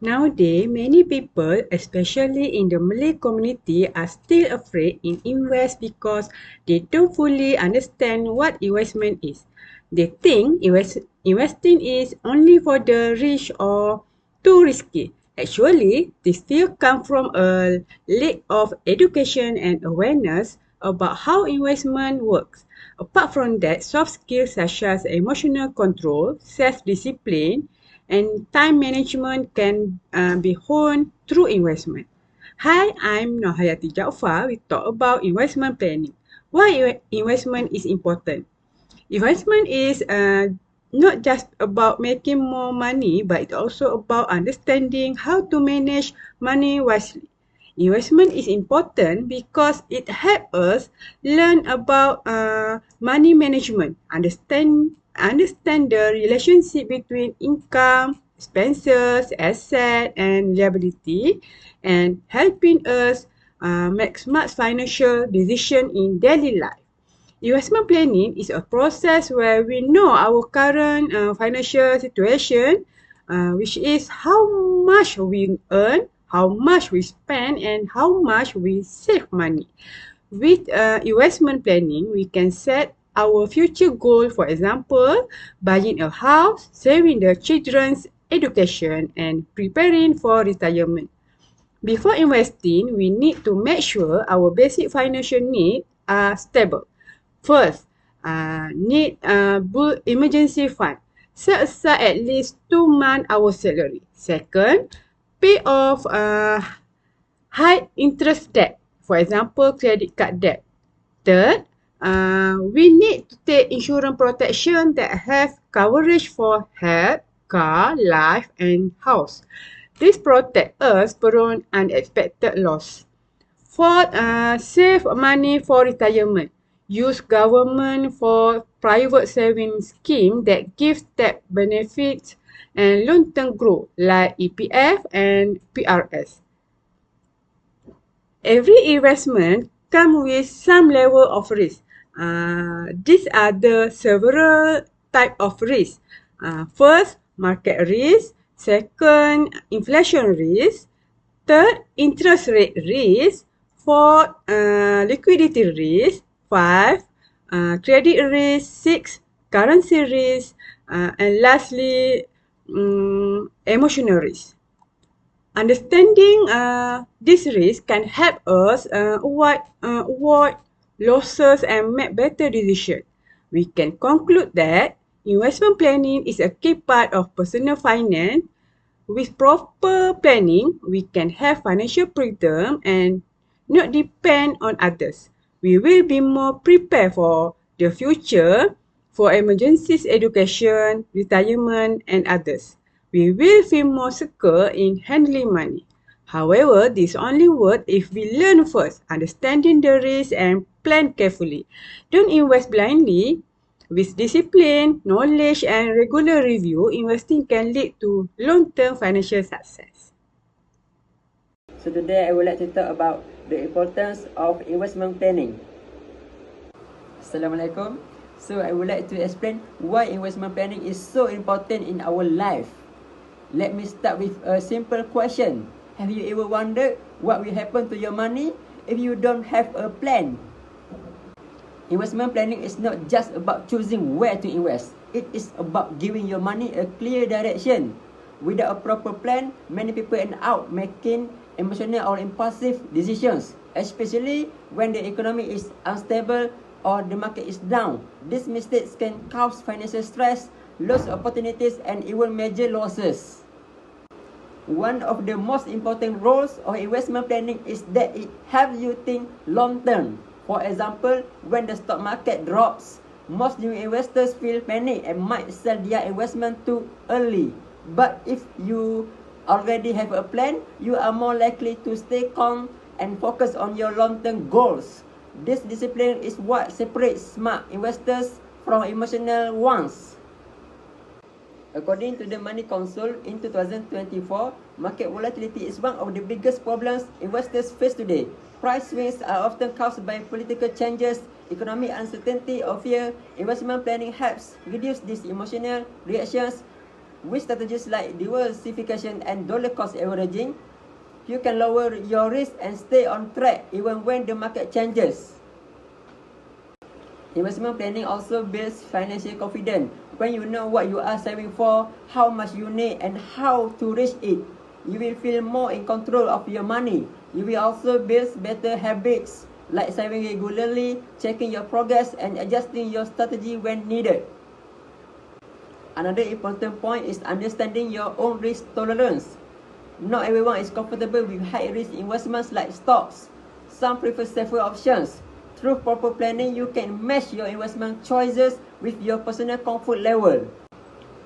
Nowadays, many people, especially in the Malay community, are still afraid in invest because they don't fully understand what investment is. They think investing is only for the rich or too risky. Actually, this fear comes from a lack of education and awareness about how investment works. Apart from that, soft skills such as emotional control, self-discipline, and time management can be honed through investment. Hi, I'm Nohayati Jaafar. We talk about investment planning. Why investment is important? Investment is not just about making more money, but it's also about understanding how to manage money wisely. Investment is important because it helps us learn about money management, understand the relationship between income, expenses, asset, and liability, and helping us make smart financial decisions in daily life. Investment planning is a process where we know our current financial situation, which is how much we earn, how much we spend, and how much we save money. With investment planning, we can set our future goal, for example, buying a house, saving the children's education, and preparing for retirement. Before investing, we need to make sure our basic financial needs are stable. First, need build emergency fund. Set aside at least 2 months our salary. Second, pay off high interest debt. For example, credit card debt. Third, we need to take insurance protection that have coverage for health, car, life, and house. This protect us from unexpected loss. Fourth, save money for retirement. Use government for private savings scheme that gives tax benefits and long-term growth like EPF and PRS. Every investment comes with some level of risk. These are the several type of risk. First, market risk. Second, inflation risk. Third, interest rate risk. Fourth, liquidity risk. Five, credit risk. Six, currency risk. And lastly, emotional risk. Understanding this risk can help us avoid losses and make better decisions. We can conclude that investment planning is a key part of personal finance. With proper planning, we can have financial freedom and not depend on others. We will be more prepared for the future, for emergencies, education, retirement, and others. We will feel more secure in handling money. However, this only works if we learn first, understanding the risk and plan carefully. Don't invest blindly. With discipline, knowledge, and regular review, investing can lead to long-term financial success. So today I would like to talk about the importance of investment planning. Assalamualaikum. So I would like to explain why investment planning is so important in our life. Let me start with a simple question. Have you ever wondered what will happen to your money if you don't have a plan? Investment planning is not just about choosing where to invest. It is about giving your money a clear direction. Without a proper plan, many people end up making emotional or impulsive decisions, especially when the economy is unstable or the market is down. These mistakes can cause financial stress, lost opportunities, and even major losses. One of the most important roles of investment planning is that it helps you think long term. For example, when the stock market drops, most new investors feel panic and might sell their investment too early. But if you already have a plan, you are more likely to stay calm and focus on your long-term goals. This discipline is what separates smart investors from emotional ones. According to the Money Council, in 2024, market volatility is one of the biggest problems investors face today. Price swings are often caused by political changes, economic uncertainty, or fear. Investment planning helps reduce these emotional reactions With strategies like diversification and dollar cost averaging, you can lower your risk and stay on track even when the market changes. Investment planning also builds financial confidence. When you know what you are saving for, how much you need, and how to reach it, you will feel more in control of your money. You will also build better habits like saving regularly, checking your progress, and adjusting your strategy when needed. Another important point is understanding your own risk tolerance. Not everyone is comfortable with high-risk investments like stocks. Some prefer safer options. Through proper planning, you can match your investment choices with your personal comfort level.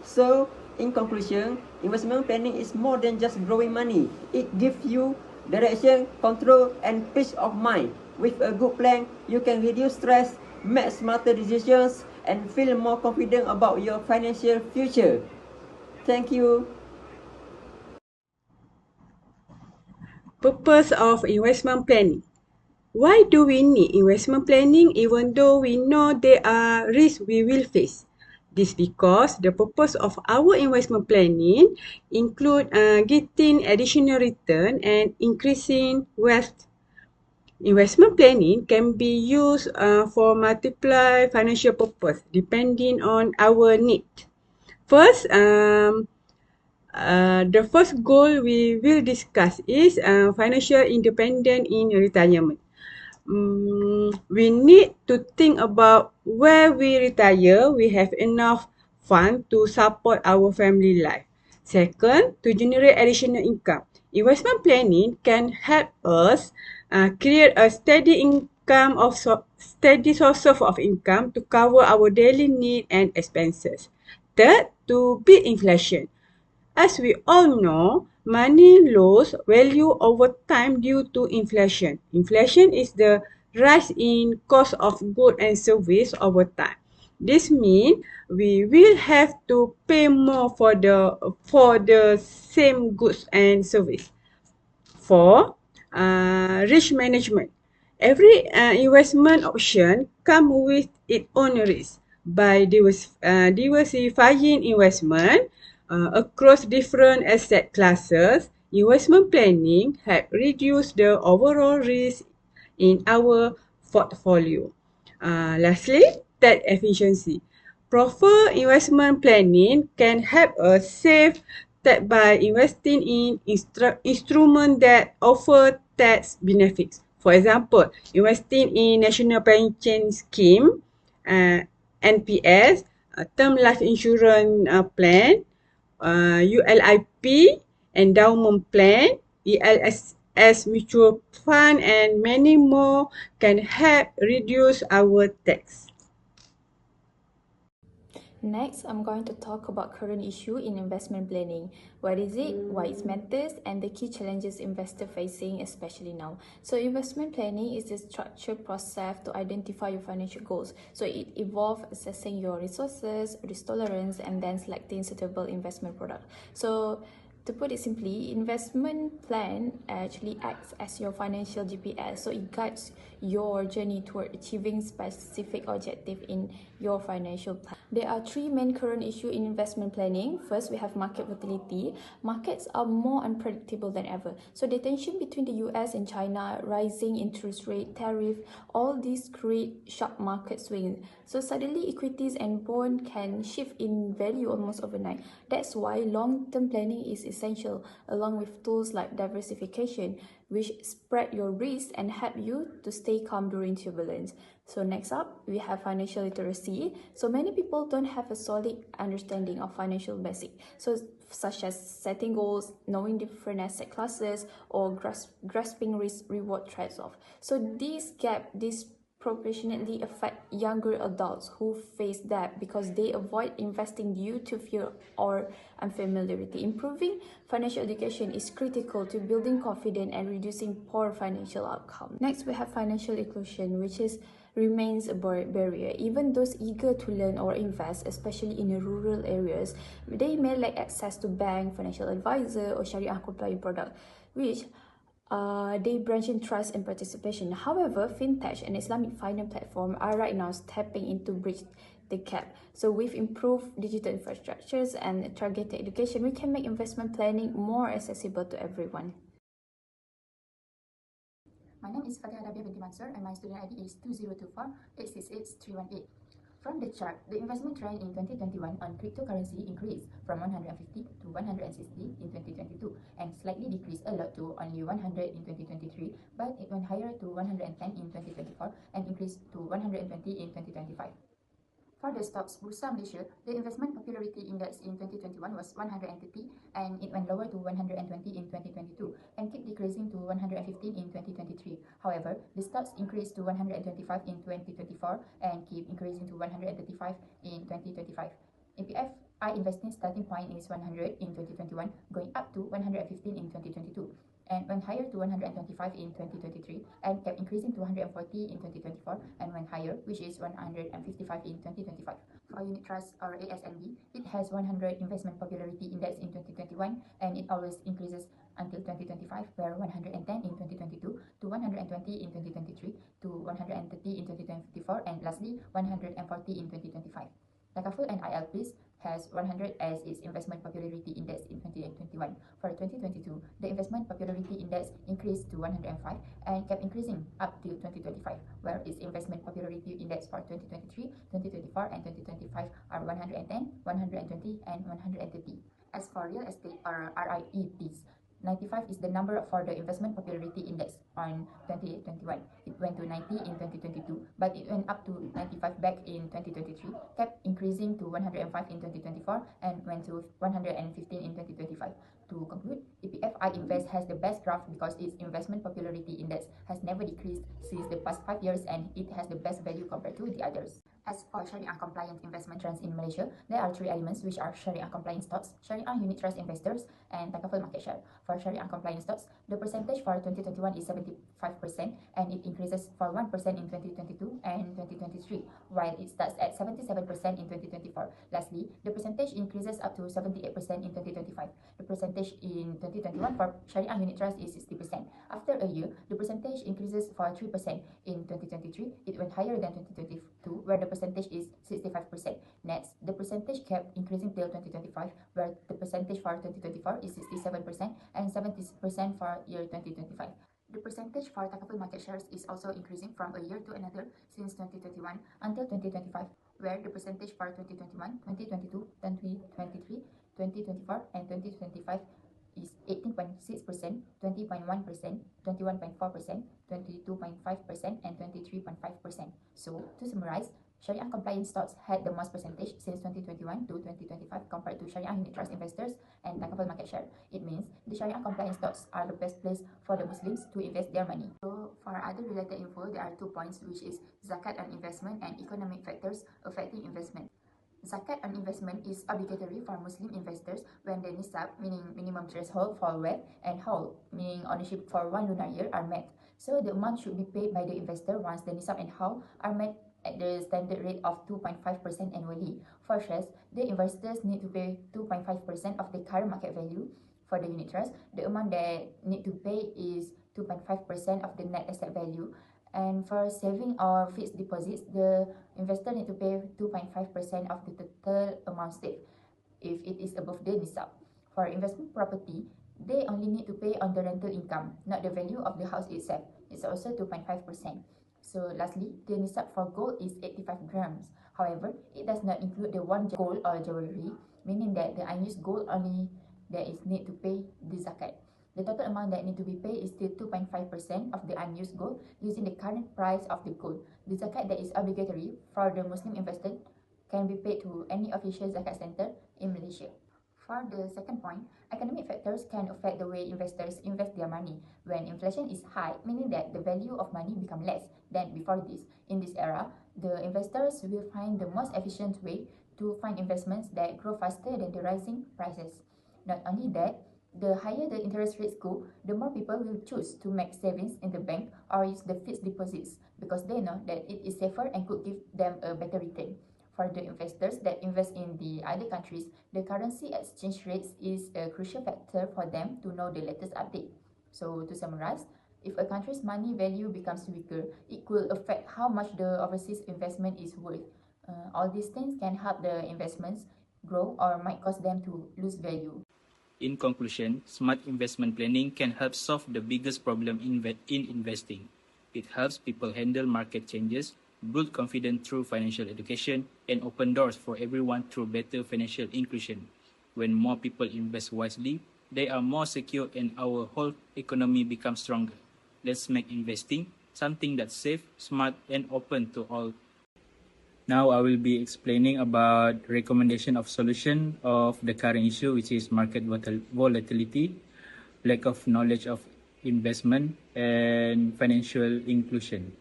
So, in conclusion, investment planning is more than just growing money. It gives you direction, control, and peace of mind. With a good plan, you can reduce stress, make smarter decisions, and feel more confident about your financial future. Thank you. Purpose of investment planning. Why do we need investment planning even though we know there are risks we will face? This because the purpose of our investment planning include getting additional return and increasing wealth. Investment planning can be used for multiple financial purpose depending on our need. First, the first goal we will discuss is financial independence in retirement. We need to think about where we retire, we have enough fund to support our family life. Second, to generate additional income. Investment planning can help us create a steady source of income to cover our daily need and expenses. Third, to beat inflation. As we all know, money loses value over time due to inflation. Inflation is the rise in cost of goods and service over time. This means we will have to pay more for the same goods and service. For risk management, every investment option comes with its own risk. By diversifying investment across different asset classes, investment planning help reduce the overall risk in our portfolio. Lastly, tax efficiency. Proper investment planning can help us save tax by investing in instruments that offer tax benefits. For example, investing in National Pension Scheme, NPS, Term Life Insurance Plan, ULIP, Endowment Plan, ELSS Mutual Fund, and many more can help reduce our tax. Next, I'm going to talk about current issue in investment planning. What is it, why it matters, and the key challenges investors facing, especially now. So investment planning is a structured process to identify your financial goals. So it involves assessing your resources, risk tolerance, and then selecting suitable investment product. So to put it simply, investment plan actually acts as your financial GPS. So it guides your journey toward achieving specific objective in your financial plan. There are three main current issues in investment planning. First, we have market volatility. Markets are more unpredictable than ever. So the tension between the US and China, rising interest rate, tariff, all these create sharp market swings. So suddenly equities and bonds can shift in value almost overnight. That's why long-term planning is essential, along with tools like diversification, which spread your risk and help you to stay calm during turbulence. So next up, we have financial literacy. So many people don't have a solid understanding of financial basics, so such as setting goals, knowing different asset classes, or grasping risk-reward trade-off. So this gap disproportionately affect younger adults who face debt because they avoid investing due to fear or unfamiliarity. Improving financial education is critical to building confidence and reducing poor financial outcomes. Next, we have financial inclusion, which remains a barrier. Even those eager to learn or invest, especially in the rural areas, they may lack access to bank, financial advisor, or Sharia compliant product, which they branch in trust and participation. However, fintech and Islamic finance platform are right now stepping in to bridge the gap. So with improved digital infrastructures and targeted education, we can make investment planning more accessible to everyone. My name is Fatih Arabia binti Mansur and my student ID is 2024868318. From the chart, the investment trend in 2021 on cryptocurrency increased from 150 to 160 in 2022 and slightly decreased a lot to only 100 in 2023, but it went higher to 110 in 2024 and increased to 120 in 2025. For the stocks Bursa Malaysia, the investment popularity index in 2021 was 130 and it went lower to 120 in 2022 and kept decreasing to 115 in 2023. However, the stocks increased to 125 in 2024 and keep increasing to 135 in 2025. APFI investing starting point is 100 in 2021, going up to 115 in 2022 and went higher to 125 in 2023 and kept increasing to 140 in 2024 and went higher, which is 155 in 2025. For unit trust or ASNB, it has 100 investment popularity index in 2021 and it always increases until 2025, where 110 in 2022 to 120 in 2023 to 130 in 2024 and lastly 140 in 2025. Takaful and ILPs has 100 as its investment popularity index in 2021. For 2022, the investment popularity index increased to 105 and kept increasing up till 2025, where its investment popularity index for 2023, 2024, and 2025 are 110, 120, and 130. As for real estate or RIEPs, 95 is the number for the investment popularity index on 2021. It went to 90 in 2022, but it went up to 95 back in 2023, kept increasing to 105 in 2024, and went to 115 in 2025. To conclude, EPFI Invest has the best graph because its investment popularity index has never decreased since the past 5 years and it has the best value compared to the others. As for Sharia-compliant investment trends in Malaysia, there are 3 elements which are Sharia-compliant stocks, Sharia unit trust investors, and takaful market share. For Sharia-compliant stocks, the percentage for 2021 is 75% and it increases for 1% in 2022 and 2023, while it starts at 77% in 2024. Lastly, the percentage increases up to 78% in 2025. The percentage in 2021 for Sharia unit trust is 60%. After a year, the percentage increases for 3%. In 2023, it went higher than 2022, where the percentage is 65%. Next, the percentage kept increasing till 2025, where the percentage for 2024 is 67% and 70% for year 2025. The percentage for takaful market shares is also increasing from a year to another since 2021 until 2025, where the percentage for 2021, 2022, 2023, 2024, and 2025 is 18.6%, 20.1%, 21.4%, 22.5%, and 23.5%. So, to summarize, Sharia compliant stocks had the most percentage since 2021 to 2025 compared to Sharia unit trust investors and takaful market share. It means the Sharia compliant stocks are the best place for the Muslims to invest their money. So for other related info, there are 2 points, which is zakat on investment and economic factors affecting investment. Zakat on investment is obligatory for Muslim investors when the nisab, meaning minimum threshold for wealth, and haul, meaning ownership for 1 lunar year, are met. So the amount should be paid by the investor once the nisab and haul are met at the standard rate of 2.5% annually. For shares, the investors need to pay 2.5% of the current market value. For the unit trust, the amount they need to pay is 2.5% of the net asset value. And for saving or fixed deposits, the investor need to pay 2.5% of the total amount saved if it is above the nisab. For investment property, they only need to pay on the rental income, not the value of the house itself. It's also 2.5%. So lastly, the nisab for gold is 85 grams. However, it does not include the 1 gold or jewelry, meaning that the unused gold only there is need to pay the zakat. The total amount that need to be paid is still 2.5% of the unused gold using the current price of the gold. The zakat that is obligatory for the Muslim investor can be paid to any official zakat center in Malaysia. For the second point, economic factors can affect the way investors invest their money. When inflation is high, meaning that the value of money become less than before this. In this era, the investors will find the most efficient way to find investments that grow faster than the rising prices. Not only that, the higher the interest rates go, the more people will choose to make savings in the bank or use the fixed deposits because they know that it is safer and could give them a better return. For the investors that invest in the other countries, the currency exchange rates is a crucial factor for them to know the latest update. So to summarize, if a country's money value becomes weaker, it could affect how much the overseas investment is worth. All these things can help the investments grow or might cause them to lose value. In conclusion, smart investment planning can help solve the biggest problem in investing. It helps people handle market changes, build confidence through financial education, and open doors for everyone through better financial inclusion. When more people invest wisely, they are more secure and our whole economy becomes stronger. Let's make investing something that's safe, smart, and open to all. Now I will be explaining about recommendation of solution of the current issue, which is market volatility, lack of knowledge of investment, and financial inclusion.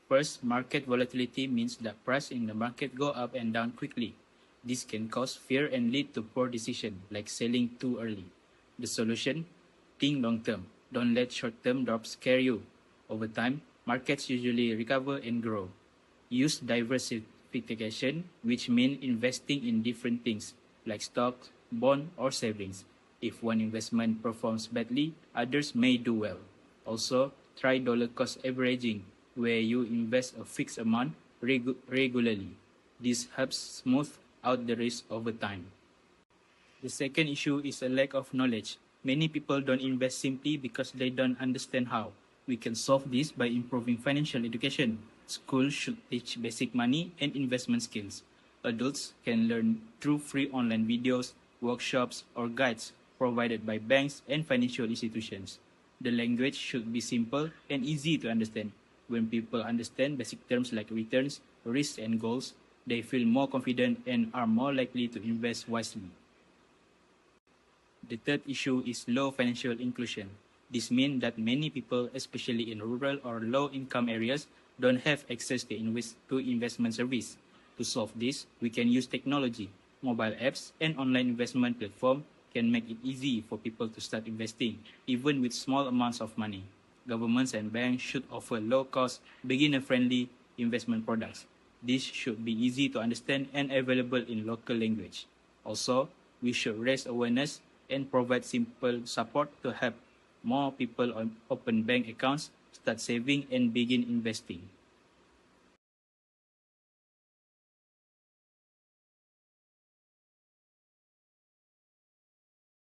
First, market volatility means that price in the market go up and down quickly. This can cause fear and lead to poor decision, like selling too early. The solution? Think long term. Don't let short-term drops scare you. Over time, markets usually recover and grow. Use diversification, which means investing in different things, like stocks, bond, or savings. If one investment performs badly, others may do well. Also, try dollar cost averaging, where you invest a fixed amount regularly. This helps smooth out the risk over time. The second issue is a lack of knowledge. Many people don't invest simply because they don't understand how. We can solve this by improving financial education. Schools should teach basic money and investment skills. Adults can learn through free online videos, workshops, or guides provided by banks and financial institutions. The language should be simple and easy to understand. When people understand basic terms like returns, risks, and goals, they feel more confident and are more likely to invest wisely. The third issue is low financial inclusion. This means that many people, especially in rural or low-income areas, don't have access to investment service. To solve this, we can use technology. Mobile apps and online investment platforms can make it easy for people to start investing, even with small amounts of money. Governments and banks should offer low-cost, beginner-friendly investment products. This should be easy to understand and available in local language. Also, we should raise awareness and provide simple support to help more people open bank accounts, start saving, and begin investing.